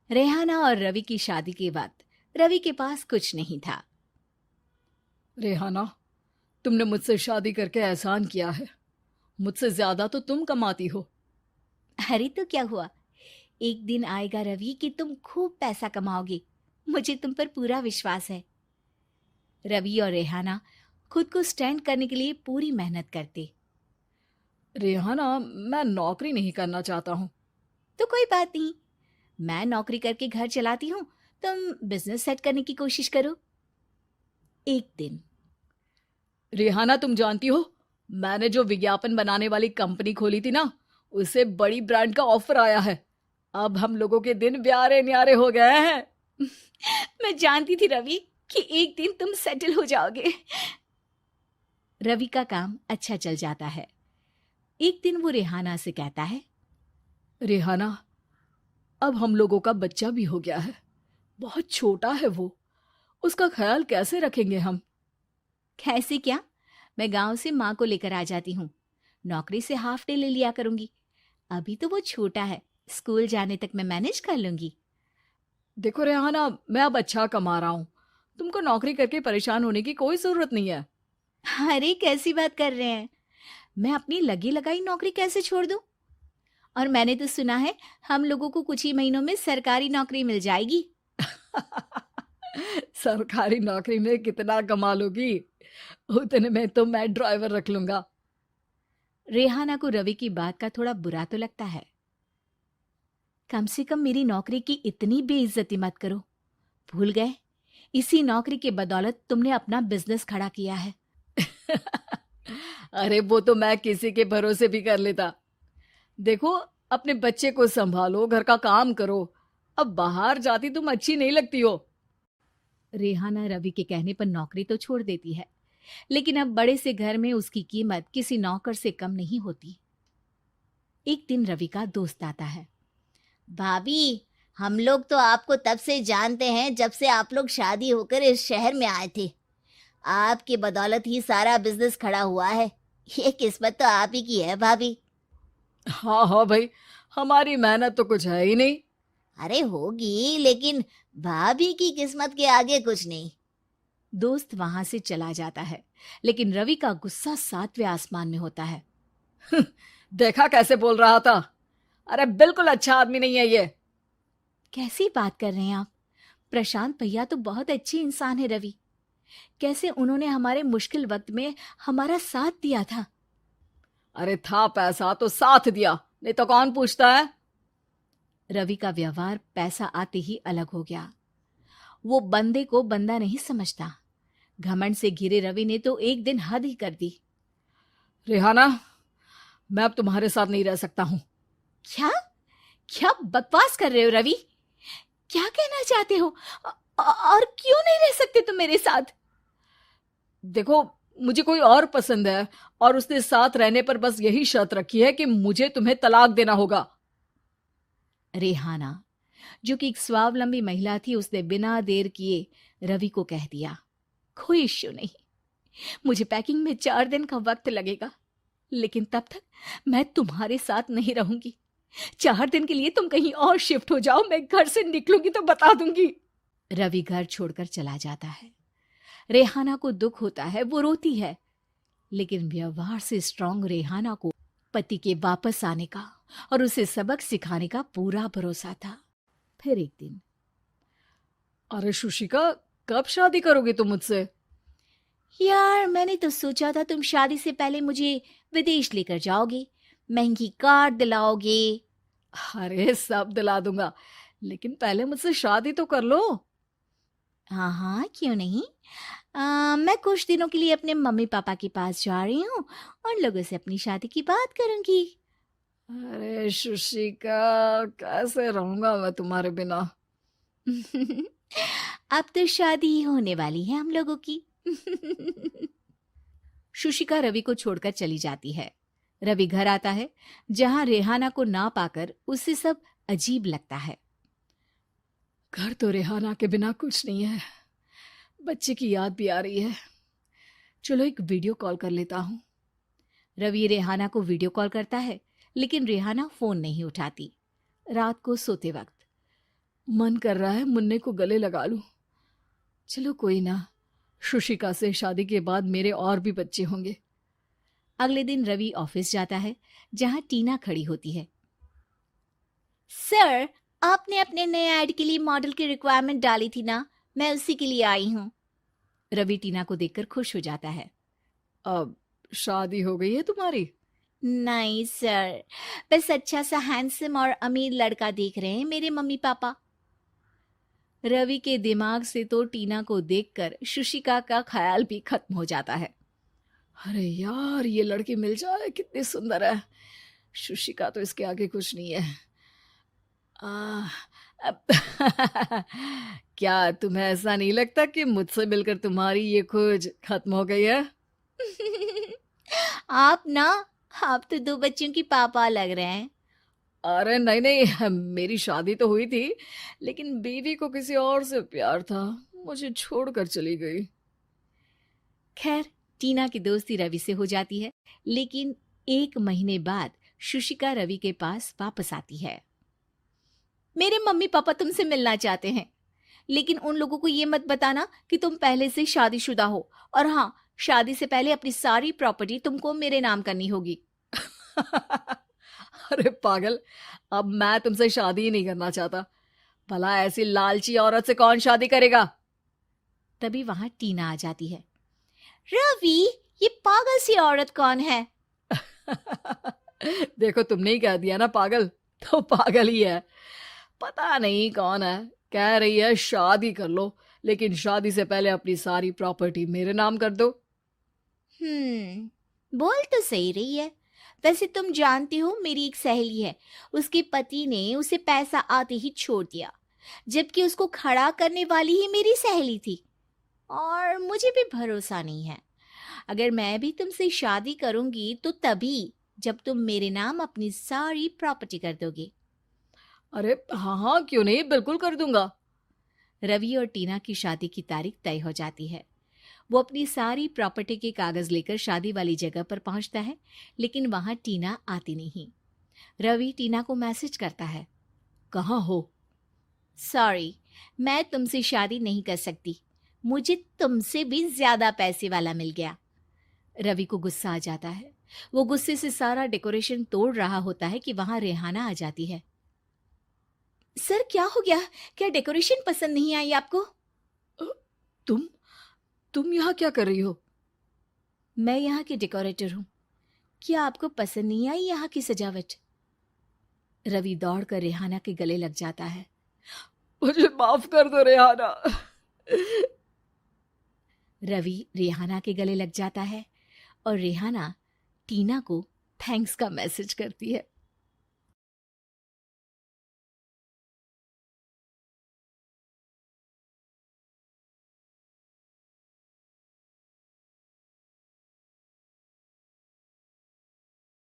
रेहाना और रवि की शादी के बाद रवि के पास कुछ नहीं था। रेहाना, तुमने मुझसे शादी करके एहसान किया है। मुझसे ज्यादा तो तुम कमाती हो। अरे तो क्या हुआ, एक दिन आएगा रवि कि तुम खूब पैसा कमाओगे। मुझे तुम पर पूरा विश्वास है। रवि और रेहाना खुद को स्टैंड करने के लिए पूरी मेहनत करते। रेहाना, मैं नौकरी नहीं करना चाहता हूँ। तो कोई बात नहीं, मैं नौकरी करके घर चलाती हूँ, तुम बिजनेस सेट करने की कोशिश करो। एक दिन रेहाना, तुम जानती हो, मैंने जो विज्ञापन बनाने वाली कंपनी खोली थी ना, उसे बड़ी ब्रांड का ऑफर आया है। अब हम लोगों के दिन ब्यारे न्यारे हो गए हैं। मैं जानती थी रवि कि एक दिन तुम सेटल हो जाओगे। रवि का काम अच्छा चल जाता है। एक दिन वो रेहाना से कहता है, रेहाना, अब हम लोगों का बच्चा भी हो गया है। बहुत छोटा है वो। उसका ख्याल कैसे रखेंगे हम? कैसे क्या, मैं गांव से माँ को लेकर आ जाती हूँ। नौकरी से हाफ डे ले लिया करूंगी। अभी तो वो छोटा है, स्कूल जाने तक मैं मैनेज कर लूंगी। देखो रेहाना, मैं अब अच्छा कमा रहा हूँ। तुमको नौकरी करके परेशान होने की कोई जरूरत नहीं है। अरे कैसी बात कर रहे हैं, मैं अपनी लगी लगाई नौकरी कैसे छोड़ दूं? और मैंने तो सुना है हम लोगों को कुछ ही महीनों में सरकारी नौकरी मिल जाएगी। सरकारी नौकरी में कितना कमा लोगी? उतने में तो मैं ड्राइवर रख लूंगा। रेहाना को रवि की बात का थोड़ा बुरा तो लगता है। कम से कम मेरी नौकरी की इतनी बेइज्जती मत करो। भूल गए, इसी नौकरी के बदौलत तुमने अपना बिजनेस खड़ा किया है। अरे वो तो मैं किसी के भरोसे भी कर लेता। देखो, अपने बच्चे को संभालो, घर का काम करो। अब बाहर जाती तुम अच्छी नहीं लगती हो। रेहाना रवि के कहने पर नौकरी तो छोड़ देती है, लेकिन अब बड़े से घर में उसकी कीमत किसी नौकर से कम नहीं होती। एक दिन रवि का दोस्त आता है। भाभी, हम लोग तो आपको तब से जानते हैं जब से आप लोग शादी होकर इस शहर में आए थे। आपकी बदौलत ही सारा बिजनेस खड़ा हुआ है। ये किस्मत तो आप ही की है भाभी। हाँ हाँ भाई, हमारी मेहनत तो कुछ है ही नहीं। अरे होगी, लेकिन भाभी की किस्मत के आगे कुछ नहीं। दोस्त वहां से चला जाता है, लेकिन रवि का गुस्सा सातवें आसमान में होता है। देखा कैसे बोल रहा था? अरे बिल्कुल अच्छा आदमी नहीं है ये। कैसी बात कर रहे हैं आप? प्रशांत भैया तो बहुत अच्छे इंसान है रवि। कैसे उन्होंने हमारे मुश्किल वक्त में हमारा साथ दिया था। अरे था पैसा तो साथ दिया, नहीं तो कौन पूछता है? रवि का व्यवहार पैसा आते ही अलग हो गया। वो बंदे को बंदा नहीं समझता। घमंड से घिरे रवि ने तो एक दिन हद ही कर दी। रेहाना, मैं अब तुम्हारे साथ नहीं रह सकता हूँ। क्या क्या बकवास कर रहे हो रवि? क्या कहना चाहते हो? और क्यों नहीं रह सकते तुम मेरे साथ? देखो, मुझे कोई और पसंद है, और उसने साथ रहने पर बस यही शर्त रखी है कि मुझे तुम्हें तलाक देना होगा। रेहाना, जो कि एक स्वावलंबी महिला थी, उसने बिना देर किए रवि को कह दिया, कोई इश्यू नहीं, मुझे पैकिंग में 4 दिन का वक्त लगेगा, लेकिन तब तक मैं तुम्हारे साथ नहीं रहूंगी। 4 दिन के लिए तुम कहीं और शिफ्ट हो जाओ, मैं घर से निकलूंगी तो बता दूंगी। रवि घर छोड़कर चला जाता है। रेहाना को दुख होता है, वो रोती है, लेकिन व्यवहार से स्ट्रांग रेहाना को पति के वापस आने का और उसे सबक सिखाने का पूरा भरोसा था। फिर एक दिन, अरे शुशिका, कब शादी करोगी तुम मुझसे? यार मैंने तो सोचा था तुम शादी से पहले मुझे विदेश लेकर जाओगे, महंगी कार दिलाओगे। अरे सब दिला दूंगा, लेकिन पहले मुझसे शादी तो कर लो। हाँ हाँ, क्यों नहीं। मैं कुछ दिनों के लिए अपने मम्मी पापा के पास जा रही हूँ और लोगों से अपनी शादी की बात करूंगी। अरे शुशिका, कैसे रहूंगा मैं तुम्हारे बिना? अब तो शादी ही होने वाली है हम लोगों की। शुशिका रवि को छोड़कर चली जाती है। रवि घर आता है, जहां रेहाना को ना पाकर उसे सब अजीब लगता है। घर तो रेहाना के बिना कुछ नहीं है। बच्चे की याद भी आ रही है। चलो एक वीडियो कॉल कर लेता हूँ। रवि रेहाना को वीडियो कॉल करता है, लेकिन रेहाना फोन नहीं उठाती। रात को सोते वक्त मन कर रहा है मुन्ने को गले लगा लूं। चलो कोई ना, शुशिका से शादी के बाद मेरे और भी बच्चे होंगे। अगले दिन रवि ऑफिस जाता है, जहां टीना खड़ी होती है। सर, आपने अपने नए ऐड के लिए मॉडल की रिक्वायरमेंट डाली थी ना, मैं उसी के लिए आई हूँ। रवि टीना को देखकर खुश हो जाता है। अब शादी हो गई है तुम्हारी? नहीं सर, बस अच्छा सा हैंडसम और अमीर लड़का देख रहे हैं मेरे मम्मी पापा। रवि के दिमाग से तो टीना को देखकर शुशिका का ख्याल भी खत्म हो जाता है। अरे यार, ये लड़की मिल जाए कितनी सुंदर है। शुशिका तो इसके आगे कुछ नहीं है। आ, अब क्या तुम्हें ऐसा नहीं लगता कि मुझसे मिलकर तुम्हारी ये खोज खत्म हो गई है? आप ना, आप तो 2 बच्चों की पापा लग रहे हैं। अरे नहीं नहीं, मेरी शादी तो हुई थी, लेकिन बीवी को किसी और से प्यार था, मुझे छोड़कर चली गई। खैर, टीना की दोस्ती रवि से हो जाती है, लेकिन 1 महीने बाद शुशिका रवि के पास वापस आती है। मेरे मम्मी पापा तुमसे मिलना चाहते हैं, लेकिन उन लोगों को ये मत बताना कि तुम पहले से शादीशुदा हो, और हाँ, शादी से पहले अपनी सारी प्रॉपर्टी तुमको मेरे नाम करनी होगी। अरे पागल, अब मैं तुमसे शादी ही नहीं करना चाहता। भला ऐसी लालची औरत से कौन शादी करेगा? तभी वहां टीना आ जाती है। रवि, ये पागल सी औरत कौन है? देखो, तुमने ही कह दिया ना पागल, तो पागल ही है। पता नहीं कौन है, कह रही है शादी कर लो, लेकिन शादी से पहले अपनी सारी प्रॉपर्टी मेरे नाम कर दो। बोल तो सही रही है। वैसे तुम जानती हो, मेरी एक सहेली है, उसके पति ने उसे पैसा आते ही छोड़ दिया, जबकि उसको खड़ा करने वाली ही मेरी सहेली थी। और मुझे भी भरोसा नहीं है। अगर मैं भी तुमसे शादी करूंगी तो तभी, जब तुम मेरे नाम अपनी सारी प्रॉपर्टी कर दोगे। अरे हाँ हाँ, क्यों नहीं, बिल्कुल कर दूंगा। रवि और टीना की शादी की तारीख तय हो जाती है। वो अपनी सारी प्रॉपर्टी के कागज लेकर शादी वाली जगह पर पहुंचता है, लेकिन वहां टीना आती नहीं। रवि टीना को मैसेज करता है। कहाँ हो? सॉरी, मैं तुमसे शादी नहीं कर सकती, मुझे तुमसे भी ज्यादा पैसे वाला मिल गया। रवि को गुस्सा आ जाता है। वो गुस्से से सारा डेकोरेशन तोड़ रहा होता है कि वहां रेहाना आ जाती है। सर, क्या हो गया? क्या डेकोरेशन पसंद नहीं आई आपको? अ, तुम यहाँ क्या कर रही हो? मैं यहाँ की डेकोरेटर हूँ। क्या आपको पसंद नहीं आई यहाँ की सजावट? रवि दौड़कर रेहाना के गले लग जाता है। मुझे माफ कर दो रेहाना। रवि रेहाना के गले लग जाता है और रेहाना टीना को थैंक्स का मैसेज करती है।